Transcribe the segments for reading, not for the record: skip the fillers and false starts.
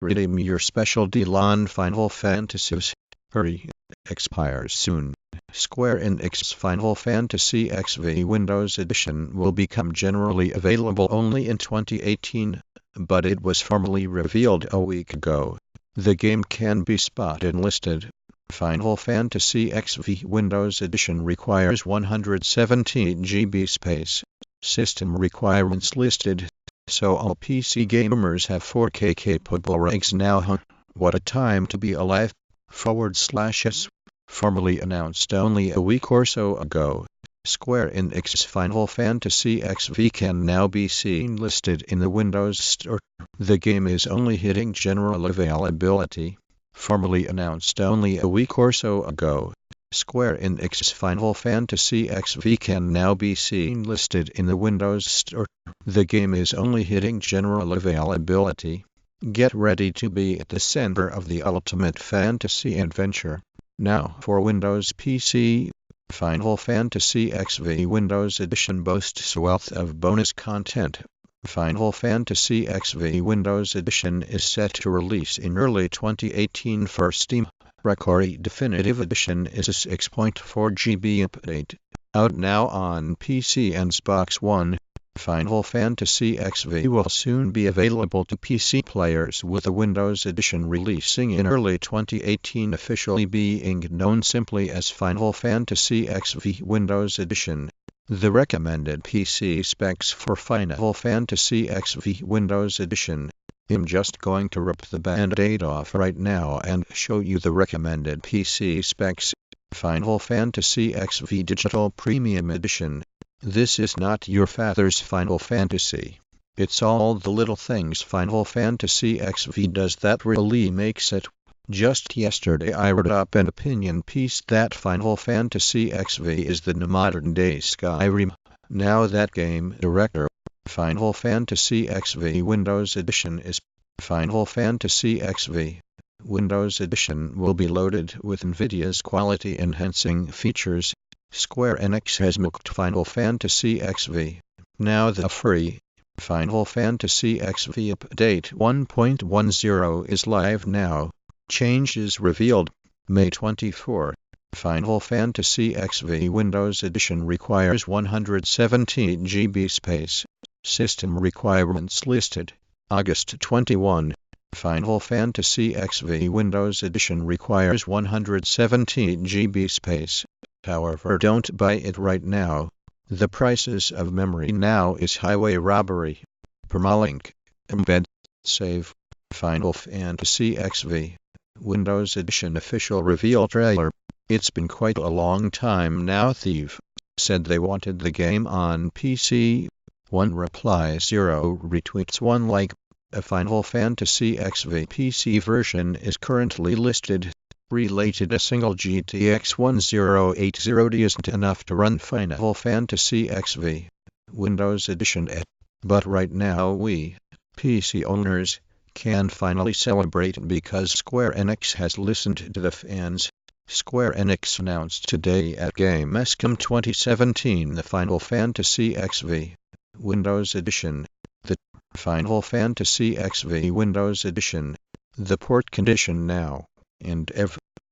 Redeem your special deal on Final Fantasies. Hurry, expires soon. Square Enix's Final Fantasy XV Windows Edition will become generally available only in 2018, but it was formally revealed a week ago. The game can be spotted listed. Final Fantasy XV Windows Edition requires 117 GB space. System requirements listed. So all PC gamers have 4K capable rigs now. What a time to be alive. /s. Formally announced only a week or so ago. Square Enix's Final Fantasy XV can now be seen listed in the Windows Store. The game is only hitting general availability. Formally announced only a week or so ago. Square Enix's Final Fantasy XV can now be seen listed in the Windows Store. The game is only hitting general availability. Get ready to be at the center of the ultimate fantasy adventure. Now for Windows PC, Final Fantasy XV Windows Edition boasts a wealth of bonus content. Final Fantasy XV Windows Edition is set to release in early 2018 for Steam. ReCore Definitive Edition is a 6.4 GB update. Out now on PC and Xbox One. Final Fantasy XV will soon be available to PC players with the Windows Edition releasing in early 2018, officially being known simply as Final Fantasy XV Windows Edition. The recommended PC specs for Final Fantasy XV Windows Edition. I'm just going to rip the band-aid off right now and show you the recommended PC specs. Final Fantasy XV Digital Premium Edition. This is not your father's Final Fantasy. It's all the little things Final Fantasy XV does that really makes it. Just yesterday I wrote up an opinion piece that Final Fantasy XV is the modern-day Skyrim. Now that game director, Final Fantasy XV Windows Edition is Final Fantasy XV. Windows Edition will be loaded with NVIDIA's quality-enhancing features. Square Enix has milked Final Fantasy XV. Now the free Final Fantasy XV Update 1.10 is live now. Changes revealed. May 24. Final Fantasy XV Windows Edition requires 117 GB space. System requirements listed. August 21. Final Fantasy XV Windows Edition requires 117 GB space. However, don't buy it right now. The prices of memory now is highway robbery. Permalink. Embed. Save. Final Fantasy XV Windows Edition official reveal trailer. It's been quite a long time now. Thief said they wanted the game on PC. 1 reply, 0 retweets, 1 like. A Final Fantasy XV PC version is currently listed. Related, a single GTX 1080 isn't enough to run Final Fantasy XV Windows Edition Edi. But right now we, PC owners, can finally celebrate because Square Enix has listened to the fans. Square Enix announced today at Gamescom 2017 the Final Fantasy XV Windows Edition. The Final Fantasy XV Windows Edition. The port condition now, and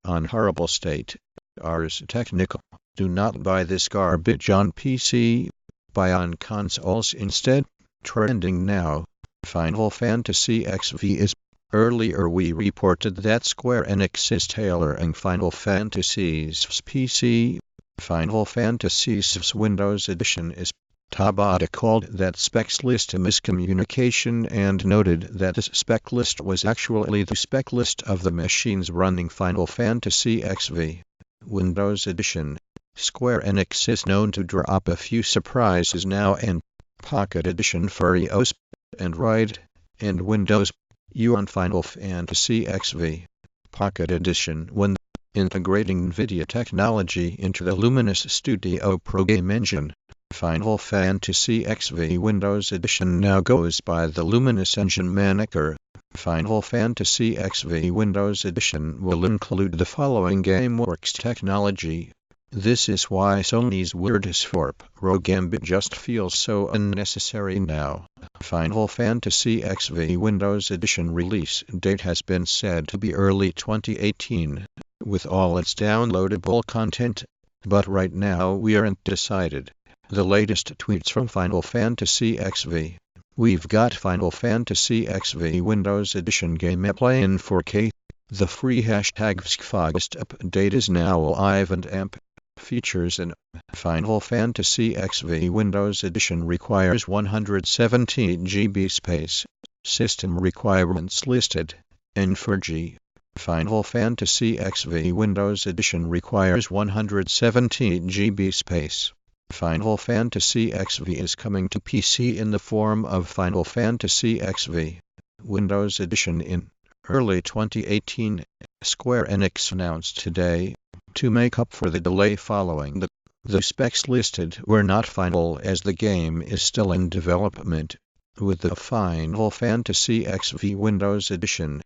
on horrible state. Ars Technical. Do not buy this garbage on PC. Buy on consoles instead. Trending now. Final Fantasy XV is. Earlier we reported that Square Enix is tailoring Final Fantasy's PC. Final Fantasy's Windows Edition is. Tabata called that specs list a miscommunication and noted that this spec list was actually the spec list of the machines running Final Fantasy XV Windows Edition. Square Enix is known to drop a few surprises now, and Pocket Edition for iOS, Android, and Windows U on Final Fantasy XV Pocket Edition when integrating NVIDIA technology into the Luminous Studio Pro game engine. Final Fantasy XV Windows Edition now goes by the Luminous Engine moniker. Final Fantasy XV Windows Edition will include the following GameWorks technology: This is why Sony's weird Swarp Rogue Gambit just feels so unnecessary now. Final Fantasy XV Windows Edition release date has been said to be early 2018, with all its downloadable content, but right now we aren't decided. The latest tweets from Final Fantasy XV. We've got Final Fantasy XV Windows Edition gameplay in 4K. The free #Xfogest update is now live and AMP. Features in Final Fantasy XV Windows Edition requires 170 GB space. System requirements listed. N4G. Final Fantasy XV Windows Edition requires 170 GB space. Final Fantasy XV is coming to PC in the form of Final Fantasy XV Windows Edition in early 2018, Square Enix announced today. To make up for the delay following the specs listed were not final as the game is still in development. With the Final Fantasy XV Windows Edition,